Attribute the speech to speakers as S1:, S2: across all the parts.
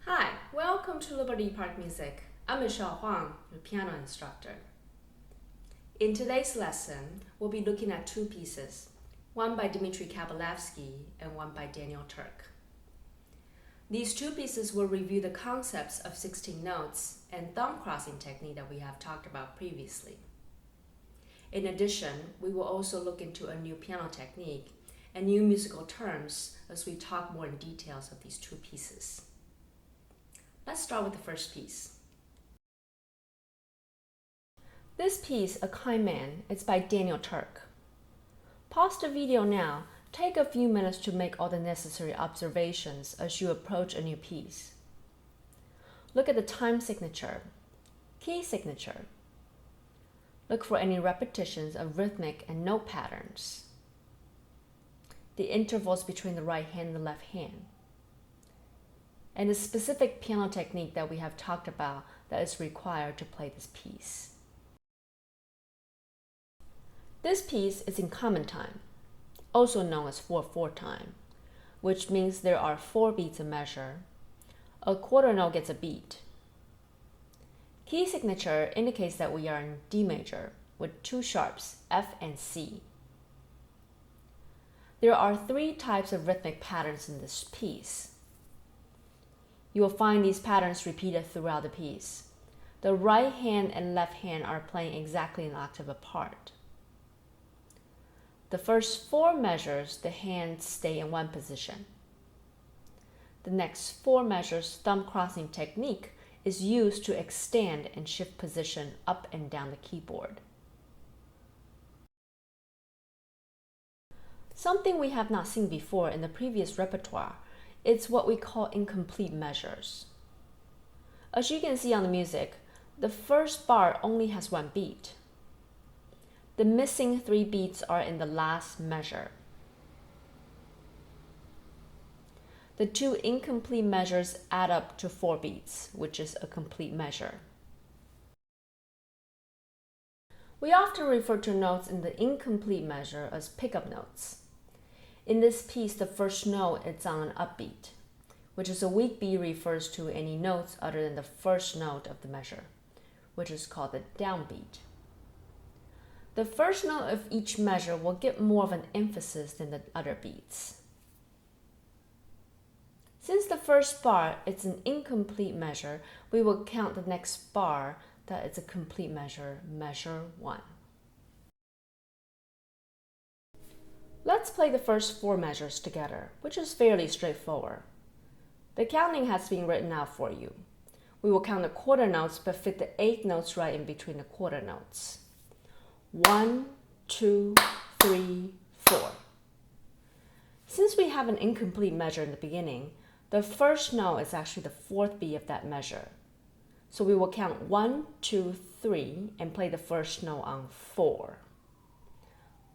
S1: Hi, welcome to Liberty Park Music. I'm Michelle Huang, your piano instructor. In today's lesson, we'll be looking at two pieces, one by Dmitri Kabalevsky and one by Daniel Turk. These two pieces will review the concepts of 16 notes and thumb crossing technique that we have talked about previously. In addition, we will also look into a new piano technique and new musical terms as we talk more in details of these two pieces. Let's start with the first piece. This piece, A Kind Man, is by Daniel Turk. Pause the video now. Take a few minutes to make all the necessary observations as you approach a new piece. Look at the time signature, key signature. Look for any repetitions of rhythmic and note patterns. The intervals between the right hand and the left hand. And the specific piano technique that we have talked about that is required to play this piece. This piece is in common time, also known as 4/4 time, which means there are 4 beats a measure. A quarter note gets a beat. Key signature indicates that we are in D major with 2 sharps, F and C. There are 3 types of rhythmic patterns in this piece. You will find these patterns repeated throughout the piece. The right hand and left hand are playing exactly an octave apart. The first 4 measures, the hands stay in one position. The next 4 measures, thumb crossing technique, is used to extend and shift position up and down the keyboard. Something we have not seen before in the previous repertoire, it's what we call incomplete measures. As you can see on the music, the first bar only has 1 beat. The missing 3 beats are in the last measure. The 2 incomplete measures add up to 4 beats, which is a complete measure. We often refer to notes in the incomplete measure as pickup notes. In this piece, the first note is on an upbeat, which is a weak beat refers to any notes other than the first note of the measure, which is called the downbeat. The first note of each measure will get more of an emphasis than the other beats. Since the first bar is an incomplete measure, we will count the next bar that is a complete measure, measure 1. Let's play the first 4 measures together, which is fairly straightforward. The counting has been written out for you. We will count the quarter notes but fit the 8 notes right in between the quarter notes. 1, 2, 3, 4. Since we have an incomplete measure in the beginning, the first note is actually the 4th beat of that measure. So we will count 1, 2, 3 and play the first note on 4.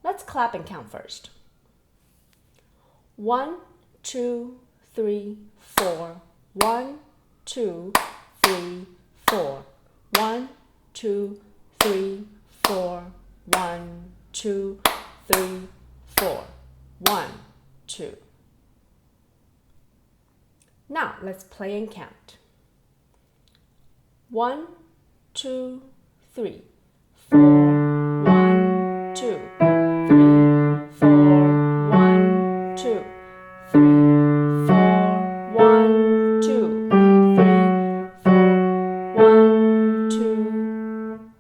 S1: Let's clap and count first. 1, 2, 3, 4. 1, 2, 3, 4. 1, 2, 3, 4. 1, 2, 3, 4. 1, 2. Now let's play and count. 1, 2, 3, 4. 1, 2, 3, 4. 1, 2, 3, 4. 1, 2, 3, 4. 1, 2.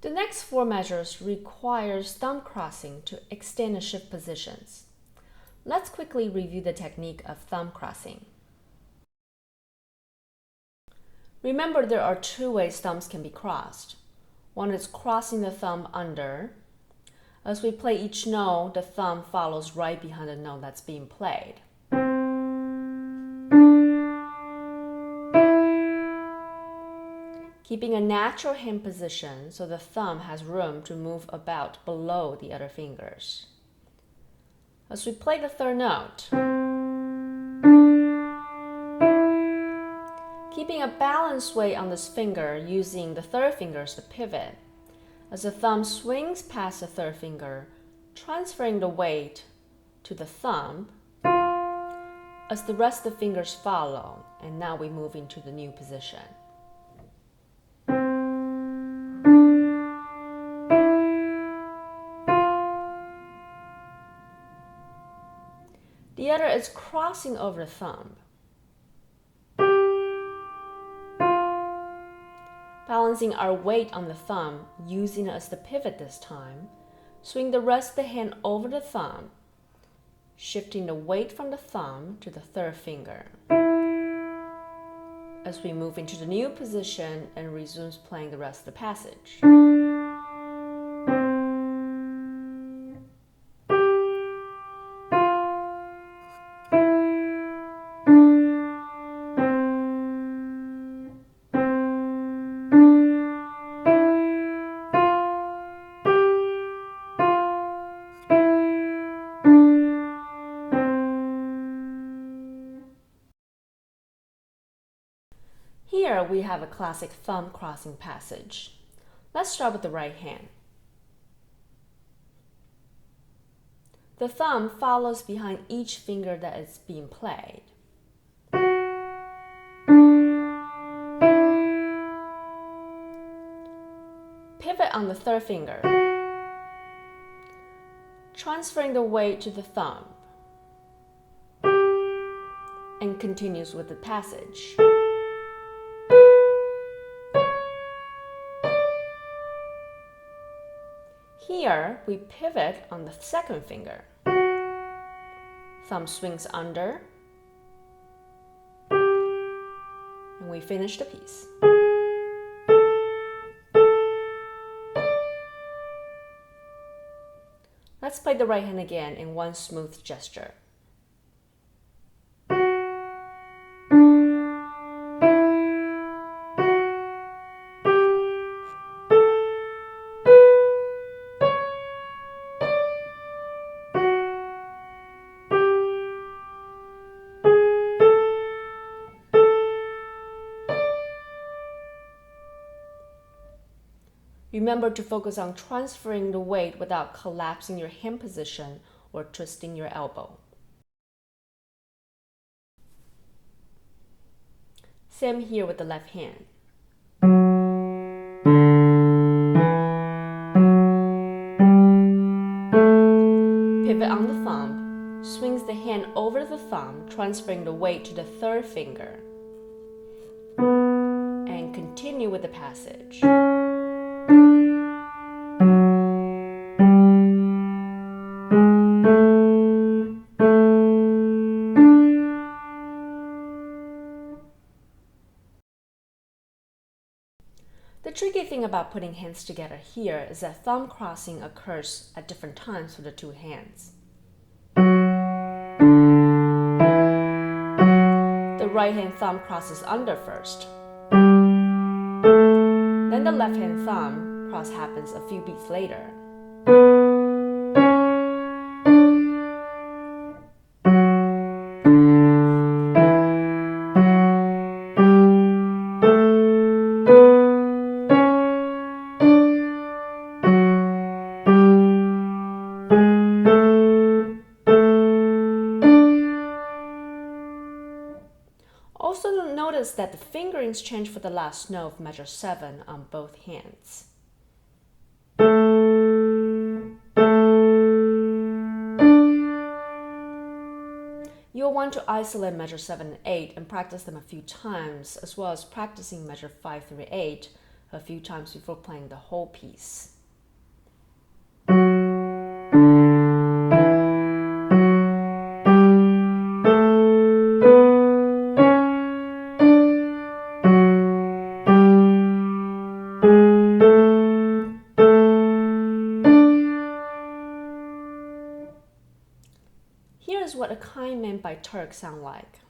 S1: The next 4 measures requires thumb crossing to extend and shift positions. Let's quickly review the technique of thumb crossing. Remember, there are 2 ways thumbs can be crossed. One is crossing the thumb under. As we play each note, the thumb follows right behind the note that's being played. Keeping a natural hand position so the thumb has room to move about below the other fingers. As we play the 3rd note, keeping a balanced weight on this finger using the 3rd finger as the pivot. As the thumb swings past the 3rd finger, transferring the weight to the thumb, as the rest of the fingers follow, and now we move into the new position. The other is crossing over the thumb. Balancing our weight on the thumb, using it as the pivot this time, swing the rest of the hand over the thumb, shifting the weight from the thumb to the third finger. As we move into the new position and resumes playing the rest of the passage. Here we have a classic thumb crossing passage. Let's start with the right hand. The thumb follows behind each finger that is being played. Pivot on the third finger, transferring the weight to the thumb, and continues with the passage. Here, we pivot on the second finger. Thumb swings under, and we finish the piece. Let's play the right hand again in one smooth gesture. Remember to focus on transferring the weight without collapsing your hand position or twisting your elbow. Same here with the left hand. Pivot on the thumb, swings the hand over the thumb, transferring the weight to the third finger. And continue with the passage. The tricky thing about putting hands together here is that thumb crossing occurs at different times for the two hands. The right hand thumb crosses under first. Then the left hand thumb cross happens a few beats later. Also notice that the fingerings change for the last note of measure 7 on both hands. You'll want to isolate measure 7 and 8 and practice them a few times, as well as practicing measure 5 through 8 a few times before playing the whole piece. Here's what A Kind Man by Turk sound like.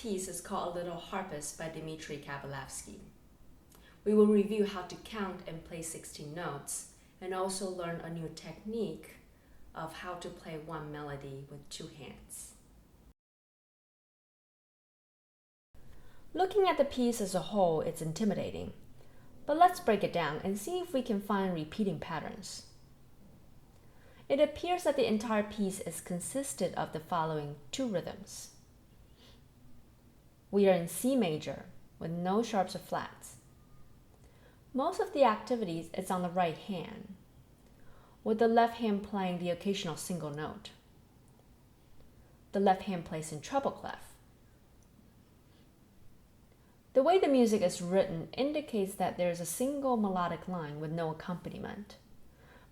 S1: piece is called Little Harpist by Dmitri Kabalevsky. We will review how to count and play 16 notes, and also learn a new technique of how to play one melody with two hands. Looking at the piece as a whole, it's intimidating, but let's break it down and see if we can find repeating patterns. It appears that the entire piece is consisted of the following two rhythms. We are in C major with no sharps or flats. Most of the activities is on the right hand, with the left hand playing the occasional single note. The left hand plays in treble clef. The way the music is written indicates that there is a single melodic line with no accompaniment,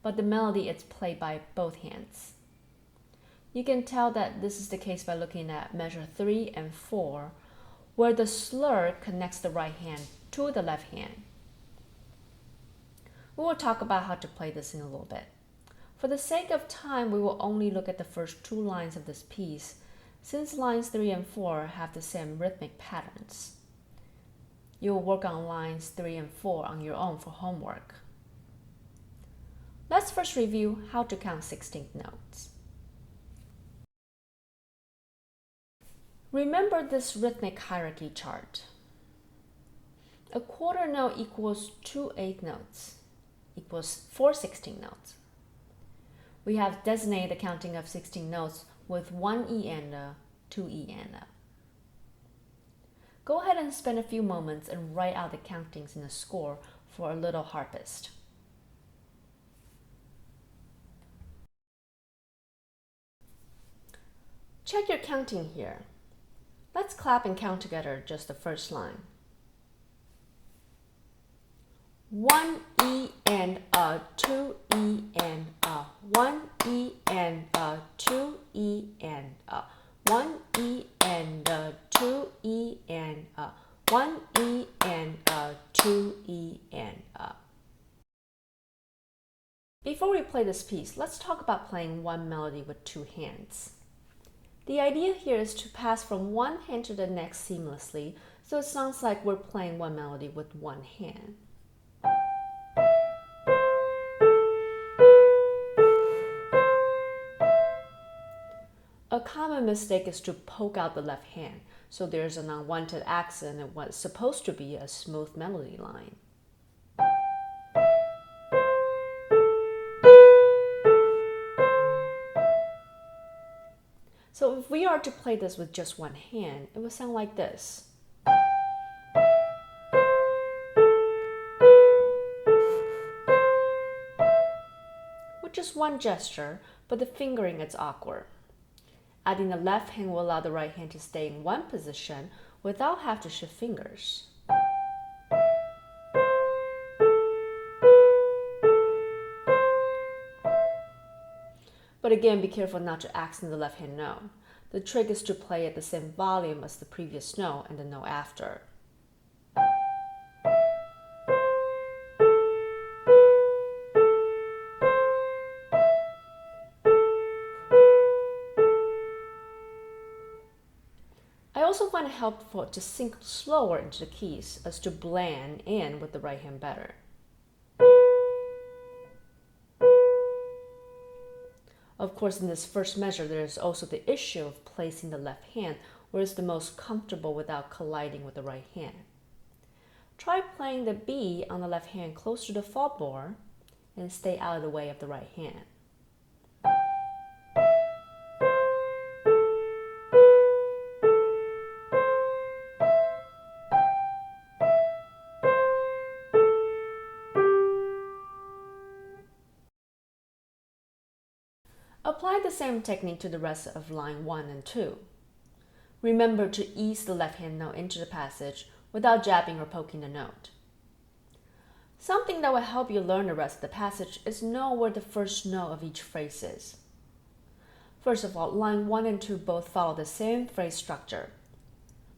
S1: but the melody is played by both hands. You can tell that this is the case by looking at measure 3 and 4, where the slur connects the right hand to the left hand. We will talk about how to play this in a little bit. For the sake of time, we will only look at the first two lines of this piece, since lines 3 and 4 have the same rhythmic patterns. You will work on lines 3 and 4 on your own for homework. Let's first review how to count 16 notes. Remember this rhythmic hierarchy chart. A quarter note equals 2 eighth notes, equals 4 16 notes. We have designated the counting of 16 notes with 1 E and a, 2 E and a. Go ahead and spend a few moments and write out the countings in the score for a Little Harpist. Check your counting here. Let's clap and count together just the first line. 1 E and a, 2 E and a, 1 E and a, 2 E and a, 1 E and a, 2 E and a, 1 E and a, 2 E and a. Before we play this piece, let's talk about playing one melody with two hands. The idea here is to pass from one hand to the next seamlessly, so it sounds like we're playing one melody with one hand. A common mistake is to poke out the left hand, so there's an unwanted accent in what's supposed to be a smooth melody line. So if we are to play this with just one hand, it would sound like this. With just one gesture, but the fingering is awkward. Adding the left hand will allow the right hand to stay in one position without having to shift fingers. But again, be careful not to accent the left hand note. The trick is to play at the same volume as the previous note and the note after. I also find it helpful to sink slower into the keys as to blend in with the right hand better. Of course, in this first measure, there is also the issue of placing the left hand where it's the most comfortable without colliding with the right hand. Try playing the B on the left hand close to the fretboard and stay out of the way of the right hand. Apply the same technique to the rest of line 1 and 2. Remember to ease the left hand note into the passage without jabbing or poking the note. Something that will help you learn the rest of the passage is know where the first note of each phrase is. First of all, line 1 and 2 both follow the same phrase structure,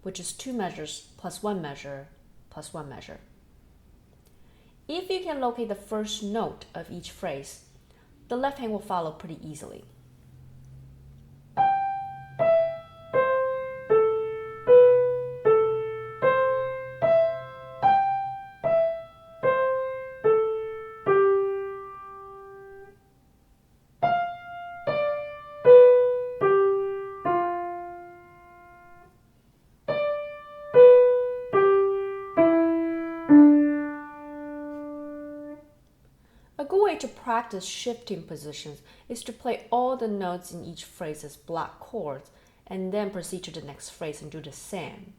S1: which is 2 measures plus 1 measure plus 1 measure. If you can locate the first note of each phrase, the left hand will follow pretty easily. way to practice shifting positions is to play all the notes in each phrase as block chords and then proceed to the next phrase and do the same.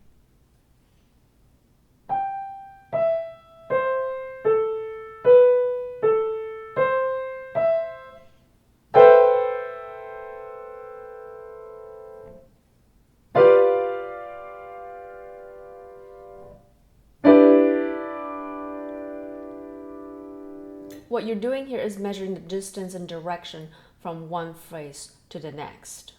S1: What you're doing here is measuring the distance and direction from one phrase to the next.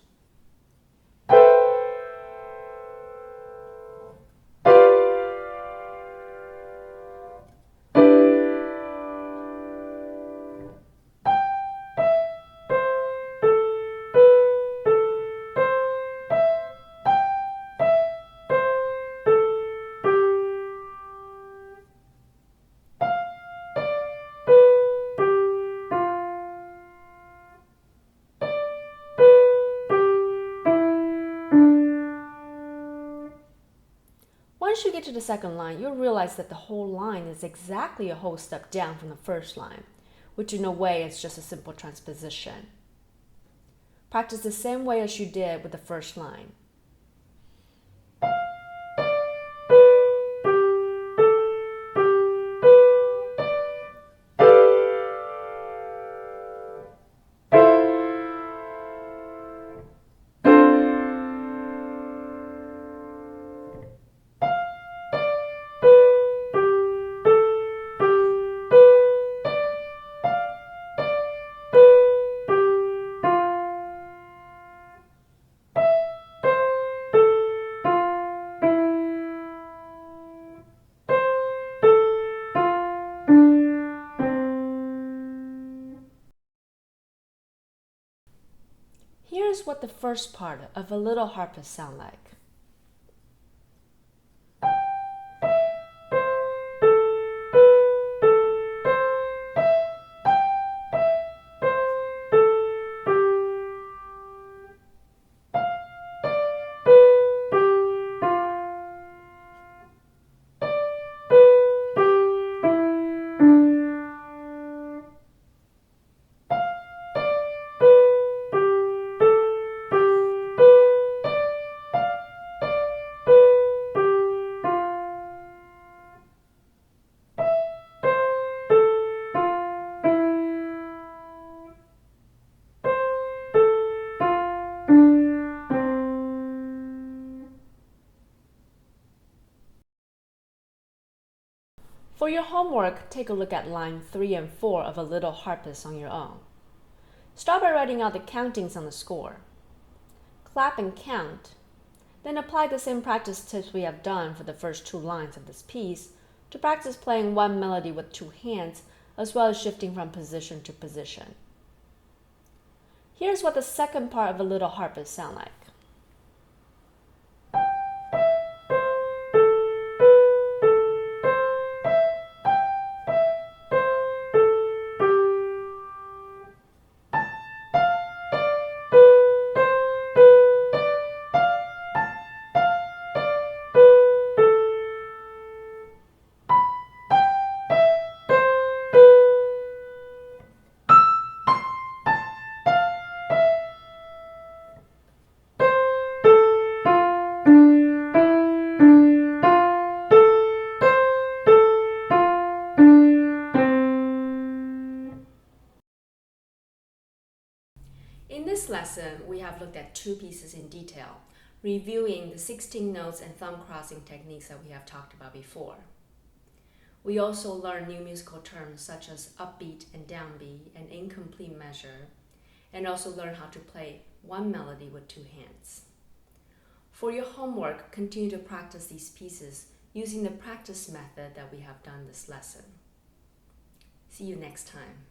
S1: Once you get to the second line, you'll realize that the whole line is exactly a whole step down from the first line, which in a way is just a simple transposition. Practice the same way as you did with the first line. Here's what the first part of a Little Harpist sounds like. For your homework, take a look at line 3 and 4 of a Little Harpist on your own. Start by writing out the countings on the score. Clap and count, then apply the same practice tips we have done for the first 2 lines of this piece to practice playing one melody with 2 hands, as well as shifting from position to position. Here's what the second part of a Little Harpist sounds like. In this lesson, we have looked at 2 pieces in detail, reviewing the 16 notes and thumb crossing techniques that we have talked about before. We also learned new musical terms such as upbeat and downbeat and incomplete measure, and also learned how to play one melody with 2 hands. For your homework, continue to practice these pieces using the practice method that we have done this lesson. See you next time.